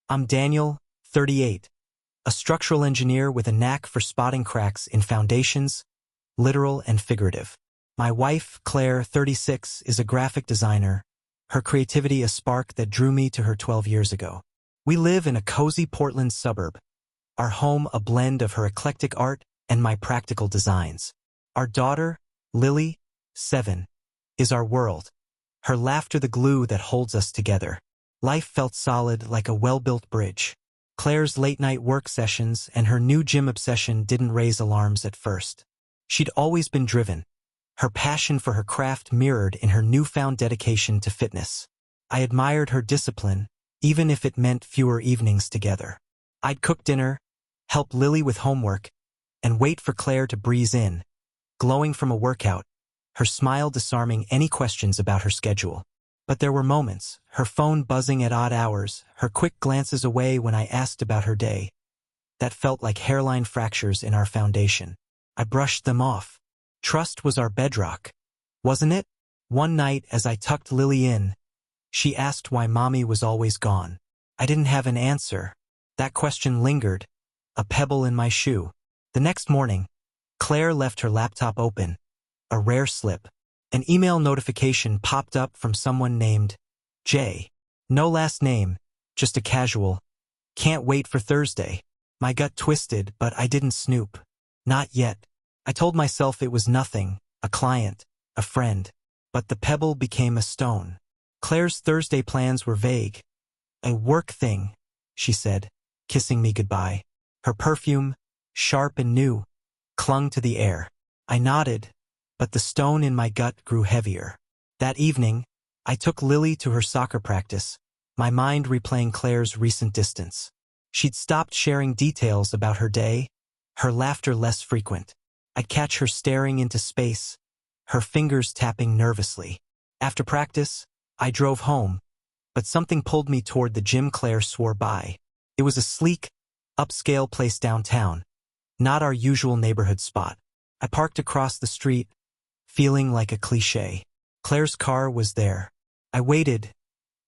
I'm Daniel, 38, a structural engineer with a knack for spotting cracks in foundations, literal and figurative. My wife, Claire, 36, is a graphic designer, her creativity a spark that drew me to her 12 years ago. We live in a cozy Portland suburb, our home a blend of her eclectic art and my practical designs. Our daughter, Lily, 7, is our world, her laughter the glue that holds us together. Life felt solid like a well-built bridge. Claire's late-night work sessions and her new gym obsession didn't raise alarms at first. She'd always been driven, her passion for her craft mirrored in her newfound dedication to fitness. I admired her discipline, even if it meant fewer evenings together. I'd cook dinner, help Lily with homework, and wait for Claire to breeze in, glowing from a workout, her smile disarming any questions about her schedule. But there were moments, her phone buzzing at odd hours, her quick glances away when I asked about her day, that felt like hairline fractures in our foundation. I brushed them off. Trust was our bedrock, wasn't it? One night, as I tucked Lily in, she asked why Mommy was always gone. I didn't have an answer. That question lingered, a pebble in my shoe. The next morning, Claire left her laptop open, a rare slip. An email notification popped up from someone named Jay. No last name, just a casual, "Can't wait for Thursday." My gut twisted, but I didn't snoop. Not yet. I told myself it was nothing, a client, a friend. But the pebble became a stone. Claire's Thursday plans were vague. "A work thing," she said, kissing me goodbye. Her perfume, sharp and new, clung to the air. I nodded, but the stone in my gut grew heavier. That evening, I took Lily to her soccer practice, my mind replaying Claire's recent distance. She'd stopped sharing details about her day, her laughter less frequent. I'd catch her staring into space, her fingers tapping nervously. After practice, I drove home, but something pulled me toward the gym Claire swore by. It was a sleek, upscale place downtown, not our usual neighborhood spot. I parked across the street, feeling like a cliché. Claire's car was there. I waited,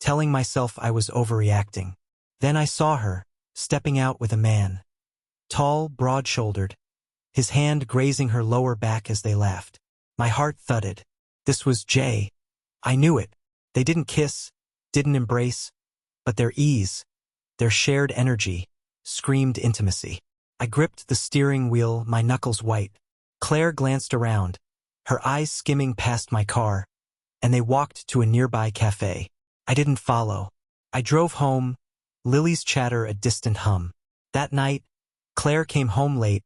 telling myself I was overreacting. Then I saw her, stepping out with a man. Tall, broad-shouldered, his hand grazing her lower back as they laughed. My heart thudded. This was Jay. I knew it. They didn't kiss, didn't embrace, but their ease, their shared energy, screamed intimacy. I gripped the steering wheel, my knuckles white. Claire glanced around, her eyes skimming past my car, and they walked to a nearby cafe. I didn't follow. I drove home, Lily's chatter a distant hum. That night, Claire came home late,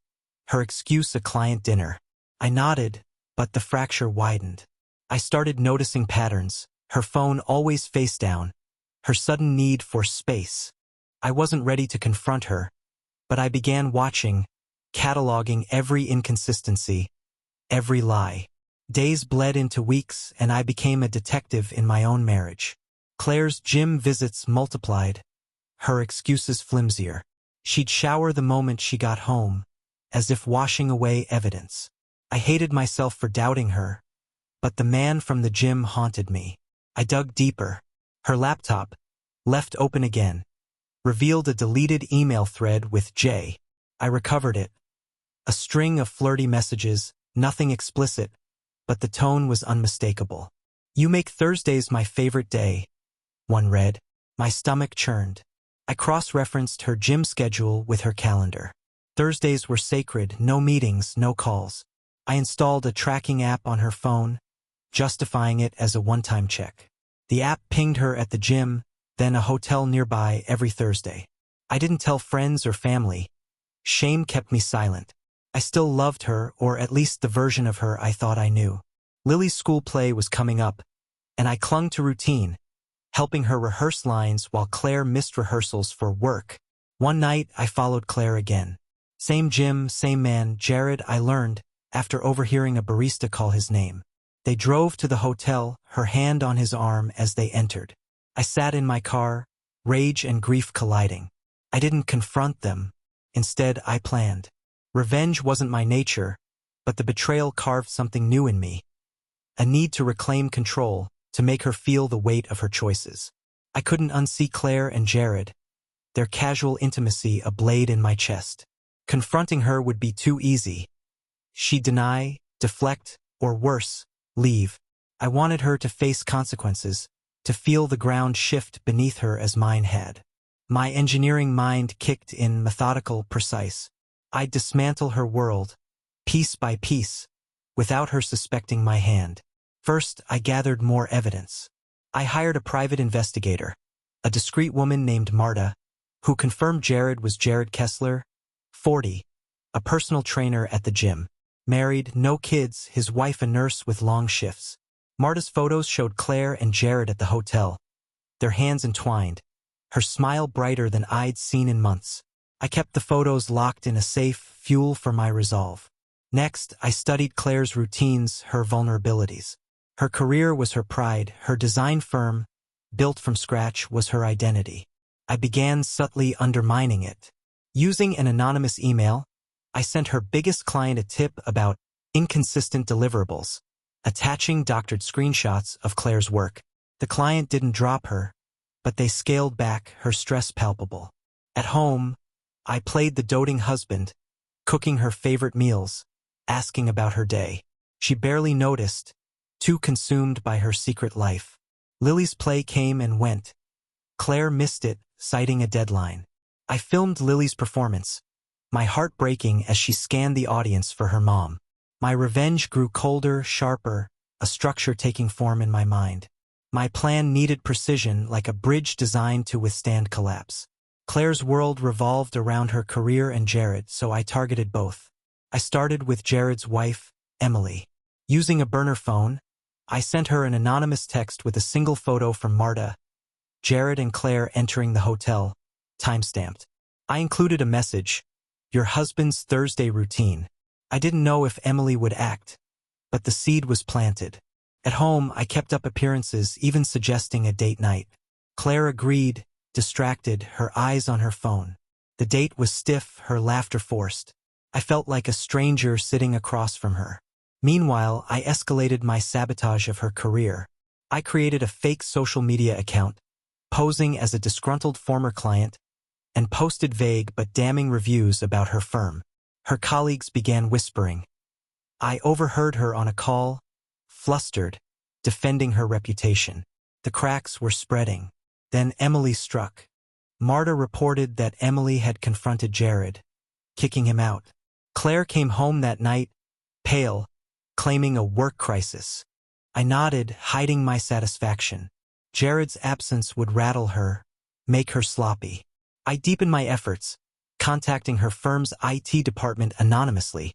her excuse a client dinner. I nodded, but the fracture widened. I started noticing patterns, her phone always face down, her sudden need for space. I wasn't ready to confront her, but I began watching, cataloging every inconsistency, every lie. Days bled into weeks, and I became a detective in my own marriage. Claire's gym visits multiplied, her excuses flimsier. She'd shower the moment she got home, as if washing away evidence. I hated myself for doubting her, but the man from the gym haunted me. I dug deeper. Her laptop, left open again, revealed a deleted email thread with Jay. I recovered it. A string of flirty messages, nothing explicit, but the tone was unmistakable. "You make Thursdays my favorite day," one read. My stomach churned. I cross-referenced her gym schedule with her calendar. Thursdays were sacred, no meetings, no calls. I installed a tracking app on her phone, justifying it as a one-time check. The app pinged her at the gym, then a hotel nearby every Thursday. I didn't tell friends or family. Shame kept me silent. I still loved her, or at least the version of her I thought I knew. Lily's school play was coming up, and I clung to routine, helping her rehearse lines while Claire missed rehearsals for work. One night, I followed Claire again. Same gym, same man, Jared, I learned, after overhearing a barista call his name. They drove to the hotel, her hand on his arm as they entered. I sat in my car, rage and grief colliding. I didn't confront them. Instead, I planned. Revenge wasn't my nature, but the betrayal carved something new in me. A need to reclaim control, to make her feel the weight of her choices. I couldn't unsee Claire and Jared, their casual intimacy a blade in my chest. Confronting her would be too easy. She'd deny, deflect, or worse, leave. I wanted her to face consequences, to feel the ground shift beneath her as mine had. My engineering mind kicked in, methodical, precise. I'd dismantle her world, piece by piece, without her suspecting my hand. First, I gathered more evidence. I hired a private investigator, a discreet woman named Marta, who confirmed Jared was Jared Kessler, 40, a personal trainer at the gym. Married, no kids, his wife a nurse with long shifts. Marta's photos showed Claire and Jared at the hotel, their hands entwined, her smile brighter than I'd seen in months. I kept the photos locked in a safe, fuel for my resolve. Next, I studied Claire's routines, her vulnerabilities. Her career was her pride, her design firm, built from scratch, was her identity. I began subtly undermining it. Using an anonymous email, I sent her biggest client a tip about inconsistent deliverables, attaching doctored screenshots of Claire's work. The client didn't drop her, but they scaled back, her stress palpable. At home, I played the doting husband, cooking her favorite meals, asking about her day. She barely noticed, too consumed by her secret life. Lily's play came and went. Claire missed it, citing a deadline. I filmed Lily's performance, my heart breaking as she scanned the audience for her mom. My revenge grew colder, sharper, a structure taking form in my mind. My plan needed precision, like a bridge designed to withstand collapse. Claire's world revolved around her career and Jared, so I targeted both. I started with Jared's wife, Emily. Using a burner phone, I sent her an anonymous text with a single photo from Marta, Jared and Claire entering the hotel, timestamped. I included a message, "Your husband's Thursday routine." I didn't know if Emily would act, but the seed was planted. At home, I kept up appearances, even suggesting a date night. Claire agreed, distracted, her eyes on her phone. The date was stiff, her laughter forced. I felt like a stranger sitting across from her. Meanwhile, I escalated my sabotage of her career. I created a fake social media account, posing as a disgruntled former client, and posted vague but damning reviews about her firm. Her colleagues began whispering. I overheard her on a call, flustered, defending her reputation. The cracks were spreading. Then Emily struck. Marta reported that Emily had confronted Jared, kicking him out. Claire came home that night, pale, claiming a work crisis. I nodded, hiding my satisfaction. Jared's absence would rattle her, make her sloppy. I deepened my efforts, contacting her firm's IT department anonymously,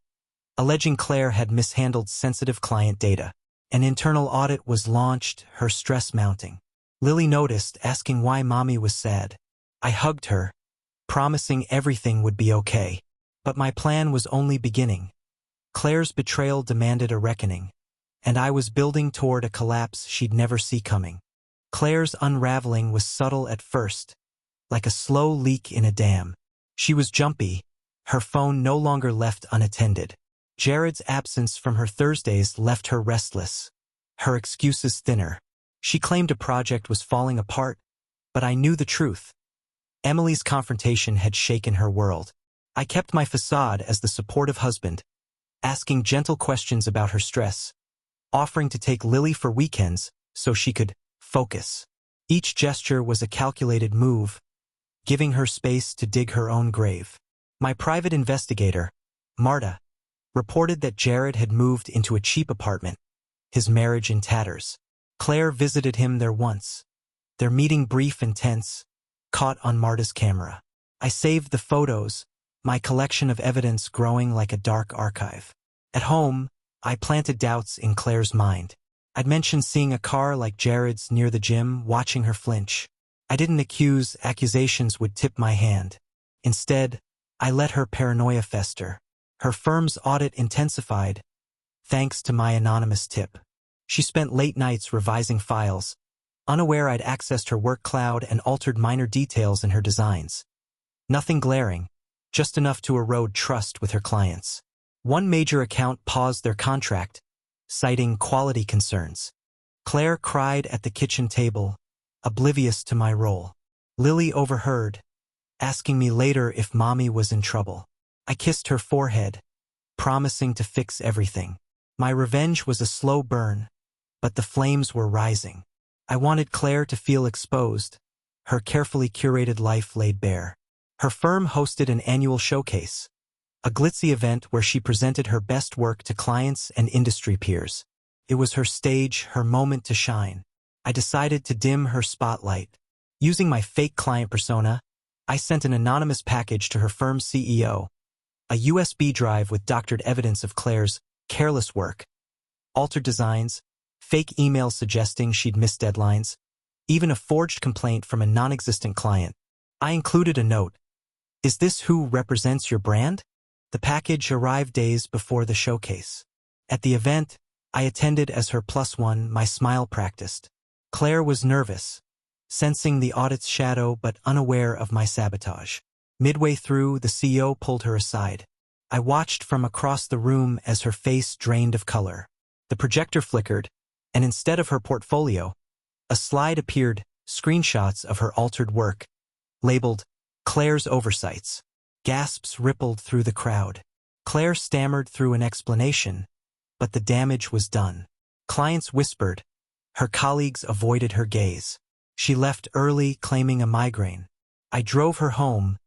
alleging Claire had mishandled sensitive client data. An internal audit was launched, her stress mounting. Lily noticed, asking why mommy was sad. I hugged her, promising everything would be okay. But my plan was only beginning. Claire's betrayal demanded a reckoning, and I was building toward a collapse she'd never see coming. Claire's unraveling was subtle at first, like a slow leak in a dam. She was jumpy, her phone no longer left unattended. Jared's absence from her Thursdays left her restless, her excuses thinner. She claimed a project was falling apart, but I knew the truth. Emily's confrontation had shaken her world. I kept my facade as the supportive husband, asking gentle questions about her stress, offering to take Lily for weekends so she could focus. Each gesture was a calculated move, giving her space to dig her own grave. My private investigator, Marta, reported that Jared had moved into a cheap apartment, his marriage in tatters. Claire visited him there once, their meeting brief and tense, caught on Marta's camera. I saved the photos, my collection of evidence growing like a dark archive. At home, I planted doubts in Claire's mind. I'd mentioned seeing a car like Jared's near the gym, watching her flinch. I didn't accuse, accusations would tip my hand. Instead, I let her paranoia fester. Her firm's audit intensified, thanks to my anonymous tip. She spent late nights revising files, unaware I'd accessed her work cloud and altered minor details in her designs. Nothing glaring, just enough to erode trust with her clients. One major account paused their contract, citing quality concerns. Claire cried at the kitchen table, oblivious to my role. Lily overheard, asking me later if mommy was in trouble. I kissed her forehead, promising to fix everything. My revenge was a slow burn, but the flames were rising. I wanted Claire to feel exposed, her carefully curated life laid bare. Her firm hosted an annual showcase, a glitzy event where she presented her best work to clients and industry peers. It was her stage, her moment to shine. I decided to dim her spotlight. Using my fake client persona, I sent an anonymous package to her firm's CEO, a USB drive with doctored evidence of Claire's careless work, altered designs, fake emails suggesting she'd missed deadlines, even a forged complaint from a non-existent client. I included a note. "Is this who represents your brand?" The package arrived days before the showcase. At the event, I attended as her +1, my smile practiced. Claire was nervous, sensing the audit's shadow but unaware of my sabotage. Midway through, the CEO pulled her aside. I watched from across the room as her face drained of color. The projector flickered, and instead of her portfolio, a slide appeared, screenshots of her altered work, labeled Claire's Oversights. Gasps rippled through the crowd. Claire stammered through an explanation, but the damage was done. Clients whispered. Her colleagues avoided her gaze. She left early, claiming a migraine. I drove her home,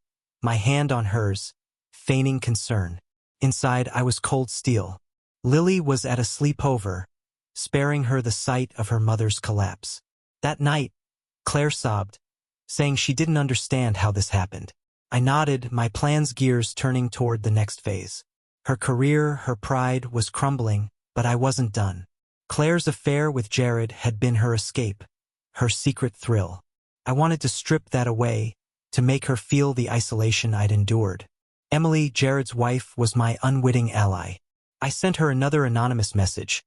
my hand on hers, feigning concern. Inside, I was cold steel. Lily was at a sleepover, sparing her the sight of her mother's collapse. That night, Claire sobbed, saying she didn't understand how this happened. I nodded, my plan's gears turning toward the next phase. Her career, her pride was crumbling, but I wasn't done. Claire's affair with Jared had been her escape, her secret thrill. I wanted to strip that away, to make her feel the isolation I'd endured. Emily, Jared's wife, was my unwitting ally. I sent her another anonymous message,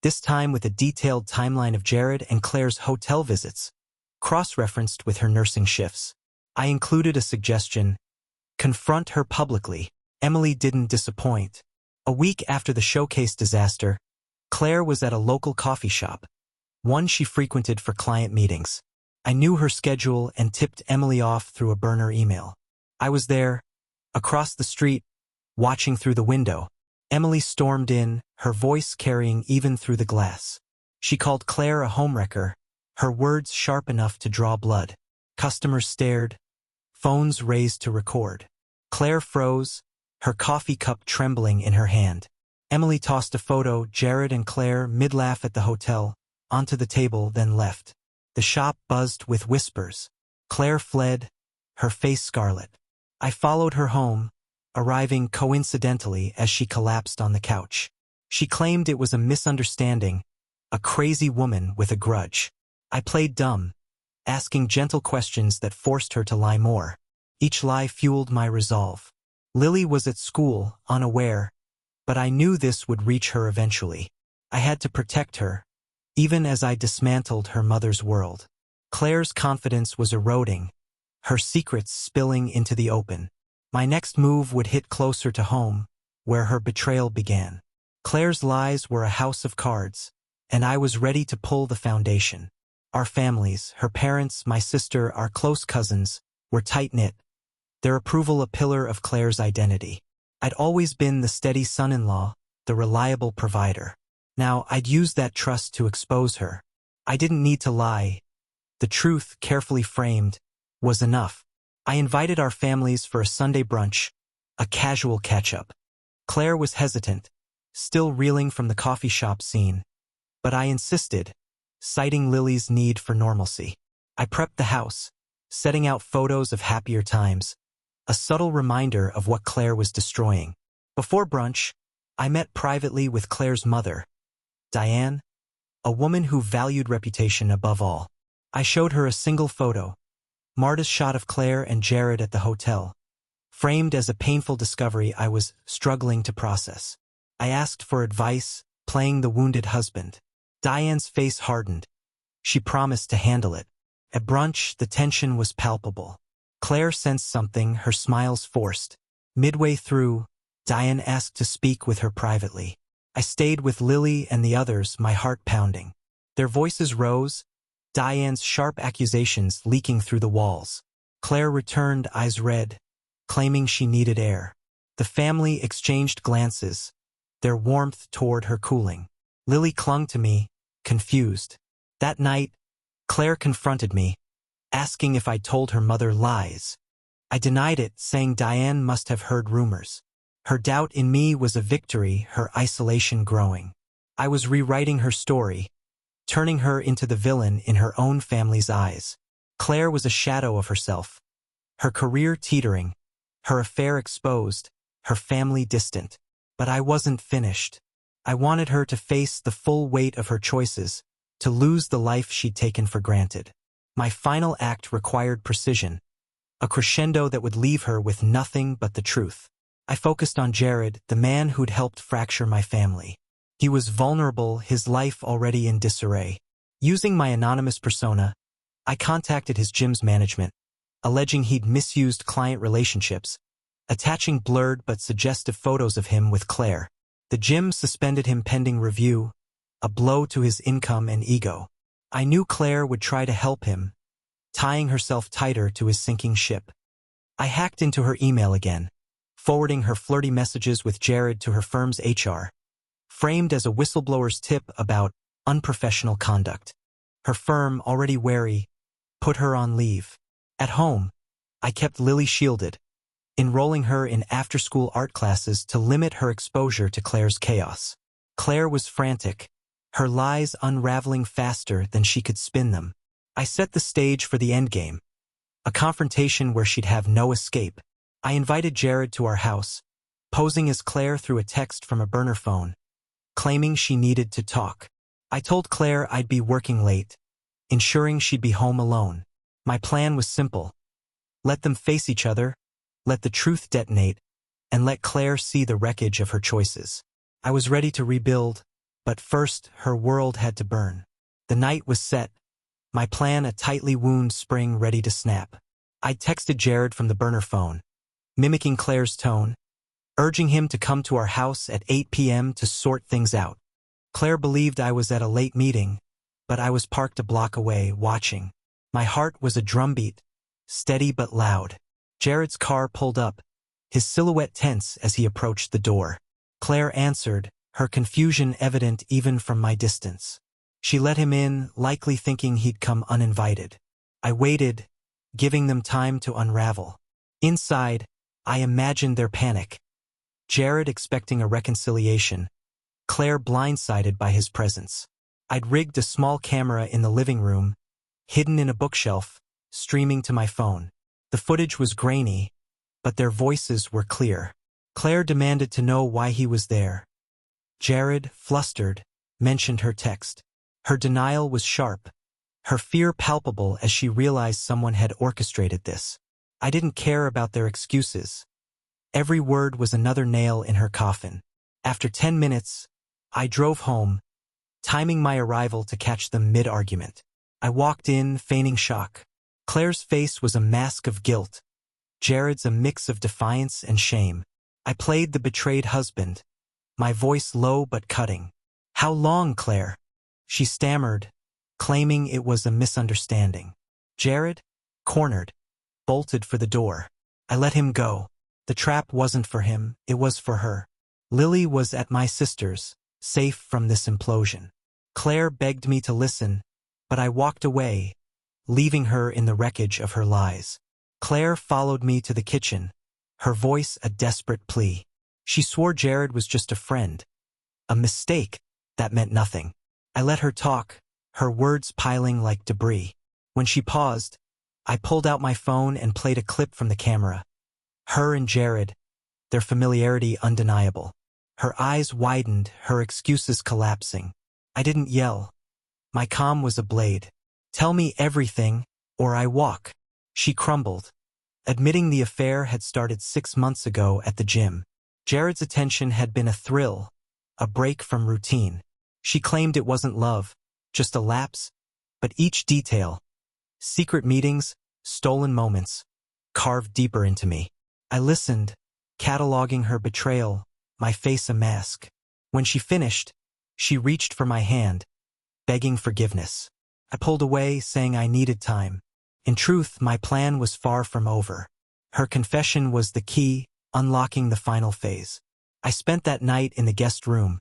this time with a detailed timeline of Jared and Claire's hotel visits, cross-referenced with her nursing shifts. I included a suggestion: confront her publicly. Emily didn't disappoint. A week after the showcase disaster, Claire was at a local coffee shop, one she frequented for client meetings. I knew her schedule and tipped Emily off through a burner email. I was there, across the street, watching through the window. Emily stormed in, her voice carrying even through the glass. She called Claire a homewrecker, her words sharp enough to draw blood. Customers stared, phones raised to record. Claire froze, her coffee cup trembling in her hand. Emily tossed a photo, Jared and Claire mid-laugh at the hotel, onto the table, then left. The shop buzzed with whispers. Claire fled, her face scarlet. I followed her home, arriving coincidentally as she collapsed on the couch. She claimed it was a misunderstanding, a crazy woman with a grudge. I played dumb, asking gentle questions that forced her to lie more. Each lie fueled my resolve. Lily was at school, unaware, but I knew this would reach her eventually. I had to protect her, even as I dismantled her mother's world. Claire's confidence was eroding, her secrets spilling into the open. My next move would hit closer to home, where her betrayal began. Claire's lies were a house of cards, and I was ready to pull the foundation. Our families, her parents, my sister, our close cousins, were tight-knit, their approval a pillar of Claire's identity. I'd always been the steady son-in-law, the reliable provider. Now I'd use that trust to expose her. I didn't need to lie. The truth, carefully framed, was enough. I invited our families for a Sunday brunch, a casual catch-up. Claire was hesitant, still reeling from the coffee shop scene, but I insisted, citing Lily's need for normalcy. I prepped the house, setting out photos of happier times, a subtle reminder of what Claire was destroying. Before brunch, I met privately with Claire's mother, Diane, a woman who valued reputation above all. I showed her a single photo, Marta's shot of Claire and Jared at the hotel, framed as a painful discovery I was struggling to process. I asked for advice, playing the wounded husband. Diane's face hardened. She promised to handle it. At brunch, the tension was palpable. Claire sensed something, her smiles forced. Midway through, Diane asked to speak with her privately. I stayed with Lily and the others, my heart pounding. Their voices rose, Diane's sharp accusations leaking through the walls. Claire returned, eyes red, claiming she needed air. The family exchanged glances, their warmth toward her cooling. Lily clung to me, confused. That night, Claire confronted me, asking if I'd told her mother lies. I denied it, saying Diane must have heard rumors. Her doubt in me was a victory, her isolation growing. I was rewriting her story, turning her into the villain in her own family's eyes. Claire was a shadow of herself, her career teetering, her affair exposed, her family distant. But I wasn't finished. I wanted her to face the full weight of her choices, to lose the life she'd taken for granted. My final act required precision, a crescendo that would leave her with nothing but the truth. I focused on Jared, the man who'd helped fracture my family. He was vulnerable, his life already in disarray. Using my anonymous persona, I contacted his gym's management, alleging he'd misused client relationships, attaching blurred but suggestive photos of him with Claire. The gym suspended him pending review, a blow to his income and ego. I knew Claire would try to help him, tying herself tighter to his sinking ship. I hacked into her email again, forwarding her flirty messages with Jared to her firm's HR, framed as a whistleblower's tip about unprofessional conduct. Her firm, already wary, put her on leave. At home, I kept Lily shielded, enrolling her in after-school art classes to limit her exposure to Claire's chaos. Claire was frantic, her lies unraveling faster than she could spin them. I set the stage for the endgame, a confrontation where she'd have no escape. I invited Jared to our house, posing as Claire through a text from a burner phone, claiming she needed to talk. I told Claire I'd be working late, ensuring she'd be home alone. My plan was simple. Let them face each other, let the truth detonate, and let Claire see the wreckage of her choices. I was ready to rebuild, but first her world had to burn. The night was set, my plan a tightly wound spring ready to snap. I texted Jared from the burner phone, mimicking Claire's tone, urging him to come to our house at 8 p.m. to sort things out. Claire believed I was at a late meeting, but I was parked a block away, watching. My heart was a drumbeat, steady but loud. Jared's car pulled up, his silhouette tense as he approached the door. Claire answered, her confusion evident even from my distance. She let him in, likely thinking he'd come uninvited. I waited, giving them time to unravel. Inside, I imagined their panic. Jared expecting a reconciliation, Claire blindsided by his presence. I'd rigged a small camera in the living room, hidden in a bookshelf, streaming to my phone. The footage was grainy, but their voices were clear. Claire demanded to know why he was there. Jared, flustered, mentioned her text. Her denial was sharp, her fear palpable as she realized someone had orchestrated this. I didn't care about their excuses. Every word was another nail in her coffin. After 10 minutes, I drove home, timing my arrival to catch them mid-argument. I walked in, feigning shock. Claire's face was a mask of guilt, Jared's a mix of defiance and shame. I played the betrayed husband, my voice low but cutting. "How long, Claire?" She stammered, claiming it was a misunderstanding. Jared, cornered, bolted for the door. I let him go. The trap wasn't for him, it was for her. Lily was at my sister's, safe from this implosion. Claire begged me to listen, but I walked away, leaving her in the wreckage of her lies. Claire followed me to the kitchen, her voice a desperate plea. She swore Jared was just a friend, a mistake that meant nothing. I let her talk, her words piling like debris. When she paused, I pulled out my phone and played a clip from the camera. Her and Jared, their familiarity undeniable. Her eyes widened, her excuses collapsing. I didn't yell. My calm was a blade. "Tell me everything, or I walk." She crumbled, admitting the affair had started 6 months ago at the gym. Jared's attention had been a thrill, a break from routine. She claimed it wasn't love, just a lapse, but each detail, secret meetings, stolen moments, carved deeper into me. I listened, cataloging her betrayal, my face a mask. When she finished, she reached for my hand, begging forgiveness. I pulled away, saying I needed time. In truth, my plan was far from over. Her confession was the key, unlocking the final phase. I spent that night in the guest room,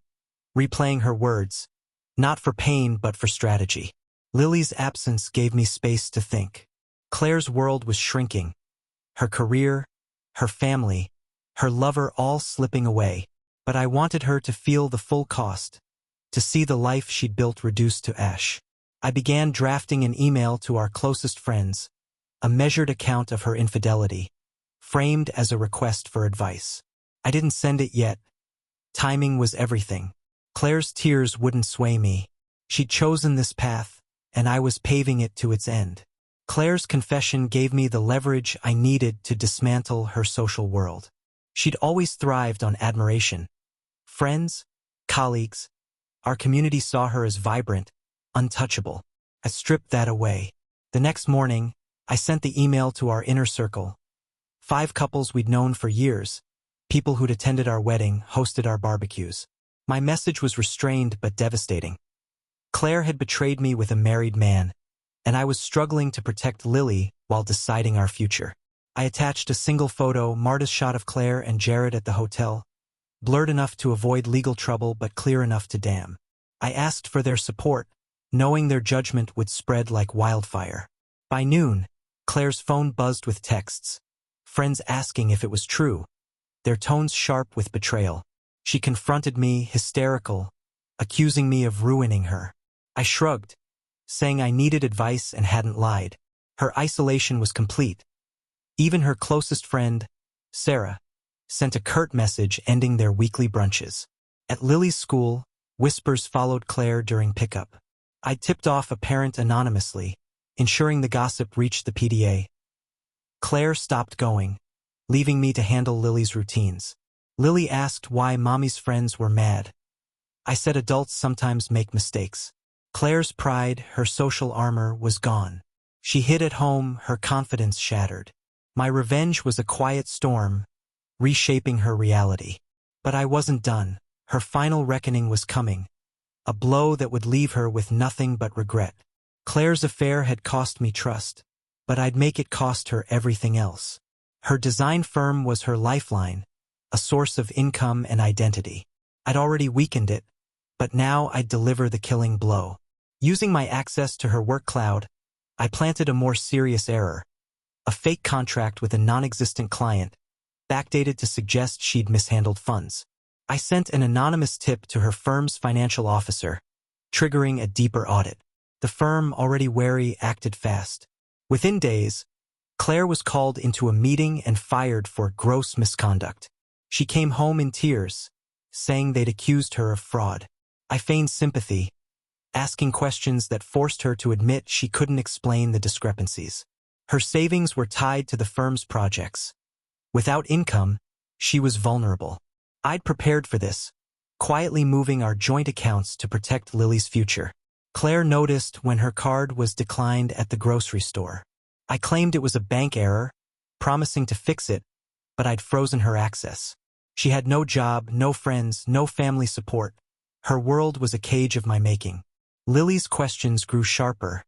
replaying her words, not for pain but for strategy. Lily's absence gave me space to think. Claire's world was shrinking. Her career, her family, her lover all slipping away. But I wanted her to feel the full cost, to see the life she'd built reduced to ash. I began drafting an email to our closest friends, a measured account of her infidelity, framed as a request for advice. I didn't send it yet. Timing was everything. Claire's tears wouldn't sway me. She'd chosen this path, and I was paving it to its end. Claire's confession gave me the leverage I needed to dismantle her social world. She'd always thrived on admiration. Friends, colleagues, our community saw her as vibrant, untouchable. I stripped that away. The next morning, I sent the email to our inner circle. 5 couples we'd known for years, people who'd attended our wedding, hosted our barbecues. My message was restrained but devastating. Claire had betrayed me with a married man, and I was struggling to protect Lily while deciding our future. I attached a single photo, Marta's shot of Claire and Jared at the hotel, blurred enough to avoid legal trouble but clear enough to damn. I asked for their support, knowing their judgment would spread like wildfire. By noon, Claire's phone buzzed with texts, friends asking if it was true, their tones sharp with betrayal. She confronted me, hysterical, accusing me of ruining her. I shrugged, saying I needed advice and hadn't lied. Her isolation was complete. Even her closest friend, Sarah, sent a curt message ending their weekly brunches. At Lily's school, whispers followed Claire during pickup. I tipped off a parent anonymously, ensuring the gossip reached the PDA. Claire stopped going, leaving me to handle Lily's routines. Lily asked why Mommy's friends were mad. I said adults sometimes make mistakes. Claire's pride, her social armor, was gone. She hid at home, her confidence shattered. My revenge was a quiet storm, reshaping her reality. But I wasn't done. Her final reckoning was coming, a blow that would leave her with nothing but regret. Claire's affair had cost me trust, but I'd make it cost her everything else. Her design firm was her lifeline, a source of income and identity. I'd already weakened it, but now I'd deliver the killing blow. Using my access to her work cloud, I planted a more serious error, a fake contract with a non-existent client, backdated to suggest she'd mishandled funds. I sent an anonymous tip to her firm's financial officer, triggering a deeper audit. The firm, already wary, acted fast. Within days, Claire was called into a meeting and fired for gross misconduct. She came home in tears, saying they'd accused her of fraud. I feigned sympathy, asking questions that forced her to admit she couldn't explain the discrepancies. Her savings were tied to the firm's projects. Without income, she was vulnerable. I'd prepared for this, quietly moving our joint accounts to protect Lily's future. Claire noticed when her card was declined at the grocery store. I claimed it was a bank error, promising to fix it, but I'd frozen her access. She had no job, no friends, no family support. Her world was a cage of my making. Lily's questions grew sharper.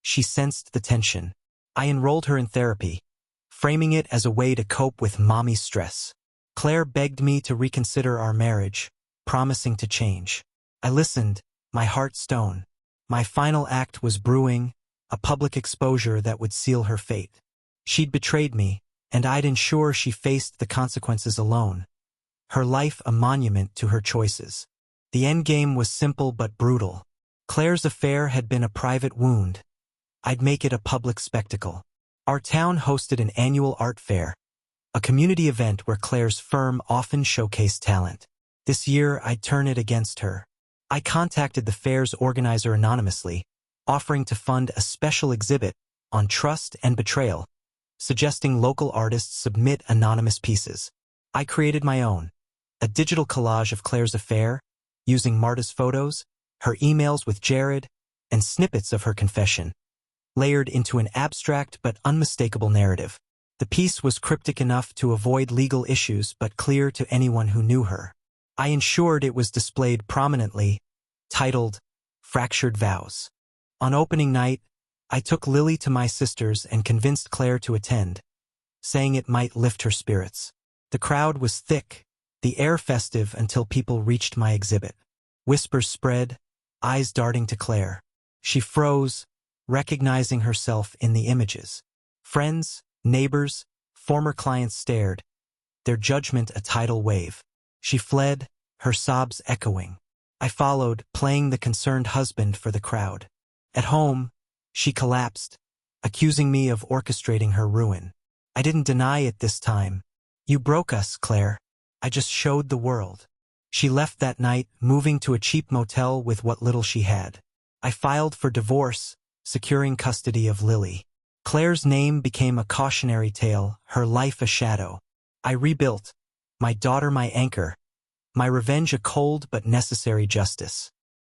She sensed the tension. I enrolled her in therapy, framing it as a way to cope with mommy's stress. Claire begged me to reconsider our marriage, promising to change. I listened, my heart stone. My final act was brewing, a public exposure that would seal her fate. She'd betrayed me, and I'd ensure she faced the consequences alone. Her life a monument to her choices. The endgame was simple but brutal. Claire's affair had been a private wound. I'd make it a public spectacle. Our town hosted an annual art fair, a community event where Claire's firm often showcased talent. This year, I'd turn it against her. I contacted the fair's organizer anonymously, offering to fund a special exhibit on trust and betrayal, suggesting local artists submit anonymous pieces. I created my own, a digital collage of Claire's affair, using Marta's photos, her emails with Jared, and snippets of her confession, layered into an abstract but unmistakable narrative. The piece was cryptic enough to avoid legal issues but clear to anyone who knew her. I ensured it was displayed prominently, titled Fractured Vows. On opening night, I took Lily to my sister's and convinced Claire to attend, saying it might lift her spirits. The crowd was thick, the air festive until people reached my exhibit. Whispers spread, eyes darting to Claire. She froze, recognizing herself in the images. Friends, neighbors, former clients stared, their judgment a tidal wave. She fled, her sobs echoing. I followed, playing the concerned husband for the crowd. At home, she collapsed, accusing me of orchestrating her ruin. I didn't deny it this time. You broke us, Claire. I just showed the world. She left that night, moving to a cheap motel with what little she had. I filed for divorce, securing custody of Lily. Claire's name became a cautionary tale, her life a shadow. I rebuilt, my daughter my anchor, my revenge a cold but necessary justice.